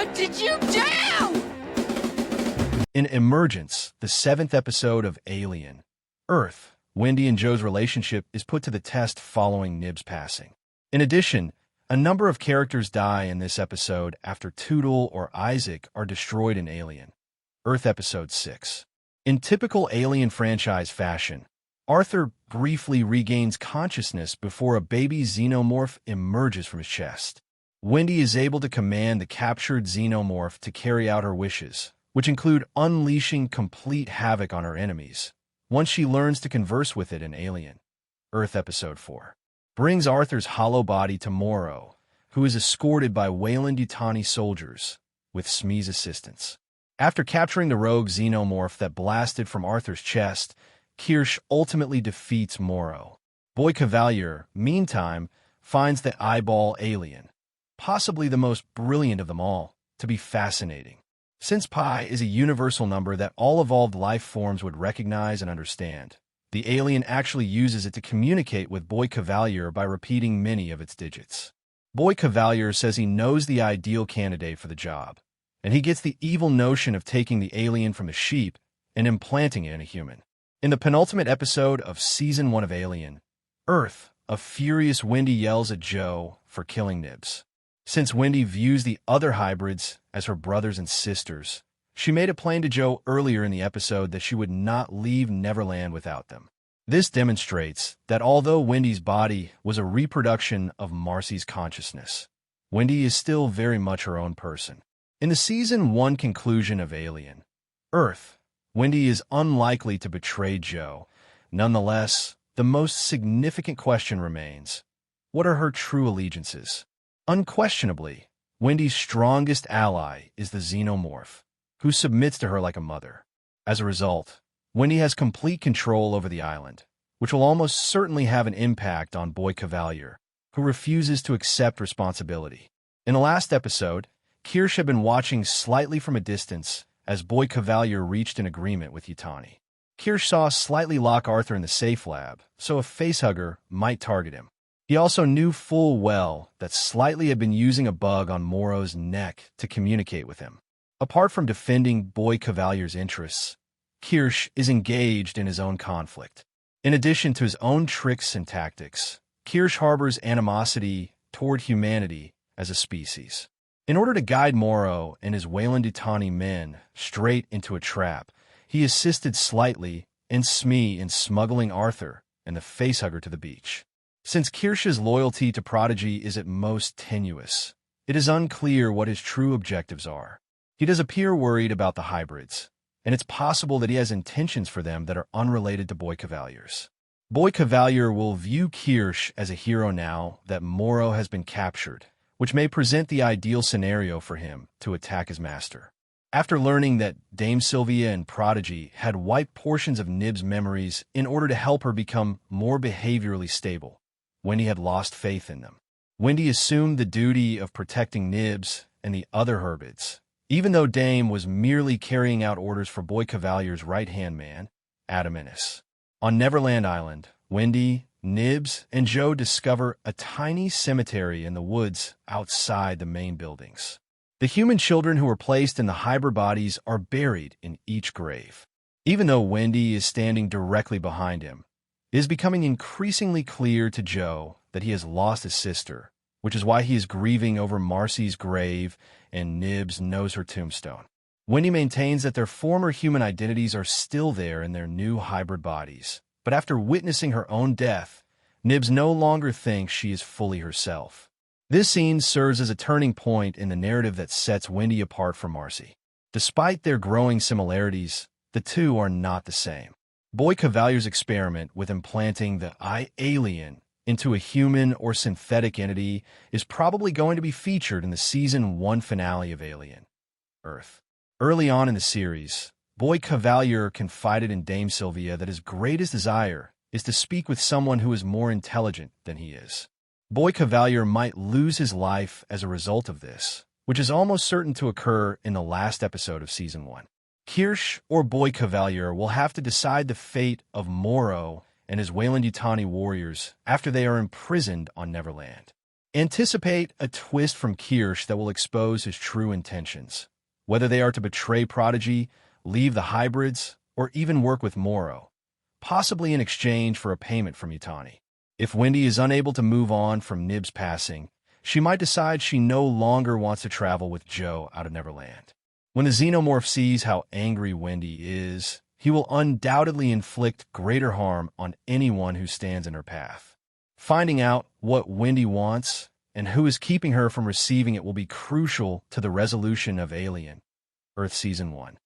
What did you do? In Emergence, the 7th episode of Alien, Earth, Wendy and Joe's relationship is put to the test following Nibs' passing. In addition, a number of characters die in this episode after Tootle or Isaac are destroyed in Alien, Earth Episode 6. In typical Alien franchise fashion, Arthur briefly regains consciousness before a baby Xenomorph emerges from his chest. Wendy is able to command the captured Xenomorph to carry out her wishes, which include unleashing complete havoc on her enemies, once she learns to converse with it in Alien, Earth Episode 4. Brings Arthur's hollow body to Morrow, who is escorted by Weyland-Yutani soldiers, with Smee's assistance. After capturing the rogue Xenomorph that blasted from Arthur's chest, Kirsh ultimately defeats Morrow. Boy Cavalier, meantime, finds the eyeball alien, possibly the most brilliant of them all, to be fascinating. Since pi is a universal number that all evolved life forms would recognize and understand, the alien actually uses it to communicate with Boy Cavalier by repeating many of its digits. Boy Cavalier says he knows the ideal candidate for the job, and he gets the evil notion of taking the alien from a sheep and implanting it in a human. In the penultimate episode of Season 1 of Alien, Earth, a furious Wendy yells at Joe for killing Nibs. Since Wendy views the other hybrids as her brothers and sisters, she made it plain to Joe earlier in the episode that she would not leave Neverland without them. This demonstrates that although Wendy's body was a reproduction of Marcy's consciousness, Wendy is still very much her own person. In the Season 1 conclusion of Alien, Earth, Wendy is unlikely to betray Joe. Nonetheless, the most significant question remains: what are her true allegiances? Unquestionably, Wendy's strongest ally is the Xenomorph, who submits to her like a mother. As a result, Wendy has complete control over the island, which will almost certainly have an impact on Boy Cavalier, who refuses to accept responsibility. In the last episode, Kirsh had been watching slightly from a distance as Boy Cavalier reached an agreement with Yutani. Kirsh saw slightly lock Arthur in the safe lab, so a facehugger might target him. He also knew full well that Slightly had been using a bug on Morrow's neck to communicate with him. Apart from defending Boy Cavalier's interests, Kirsh is engaged in his own conflict. In addition to his own tricks and tactics, Kirsh harbors animosity toward humanity as a species. In order to guide Morrow and his Weyland-Yutani men straight into a trap, he assisted Slightly and Smee in smuggling Arthur and the facehugger to the beach. Since Kirsh's loyalty to Prodigy is at most tenuous, it is unclear what his true objectives are. He does appear worried about the hybrids, and it's possible that he has intentions for them that are unrelated to Boy Cavalier's. Boy Cavalier will view Kirsh as a hero now that Morrow has been captured, which may present the ideal scenario for him to attack his master. After learning that Dame Sylvia and Prodigy had wiped portions of Nibs' memories in order to help her become more behaviorally stable, Wendy had lost faith in them. Wendy assumed the duty of protecting Nibs and the other Herbids, even though Dame was merely carrying out orders for Boy Cavalier's right-hand man, Adamanus. On Neverland Island, Wendy, Nibs, and Joe discover a tiny cemetery in the woods outside the main buildings. The human children who were placed in the hybrid bodies are buried in each grave. Even though Wendy is standing directly behind him, it is becoming increasingly clear to Joe that he has lost his sister, which is why he is grieving over Marcy's grave and Nibs knows her tombstone. Wendy maintains that their former human identities are still there in their new hybrid bodies, but after witnessing her own death, Nibs no longer thinks she is fully herself. This scene serves as a turning point in the narrative that sets Wendy apart from Marcy. Despite their growing similarities, the two are not the same. Boy Cavalier's experiment with implanting the alien into a human or synthetic entity is probably going to be featured in the Season 1 finale of Alien, Earth. Early on in the series, Boy Cavalier confided in Dame Sylvia that his greatest desire is to speak with someone who is more intelligent than he is. Boy Cavalier might lose his life as a result of this, which is almost certain to occur in the last episode of Season 1. Kirsh or Boy Cavalier will have to decide the fate of Morrow and his Weyland-Yutani warriors after they are imprisoned on Neverland. Anticipate a twist from Kirsh that will expose his true intentions, whether they are to betray Prodigy, leave the hybrids, or even work with Morrow, possibly in exchange for a payment from Yutani. If Wendy is unable to move on from Nibs' passing, she might decide she no longer wants to travel with Joe out of Neverland. When the Xenomorph sees how angry Wendy is, he will undoubtedly inflict greater harm on anyone who stands in her path. Finding out what Wendy wants and who is keeping her from receiving it will be crucial to the resolution of Alien, Earth Season 1.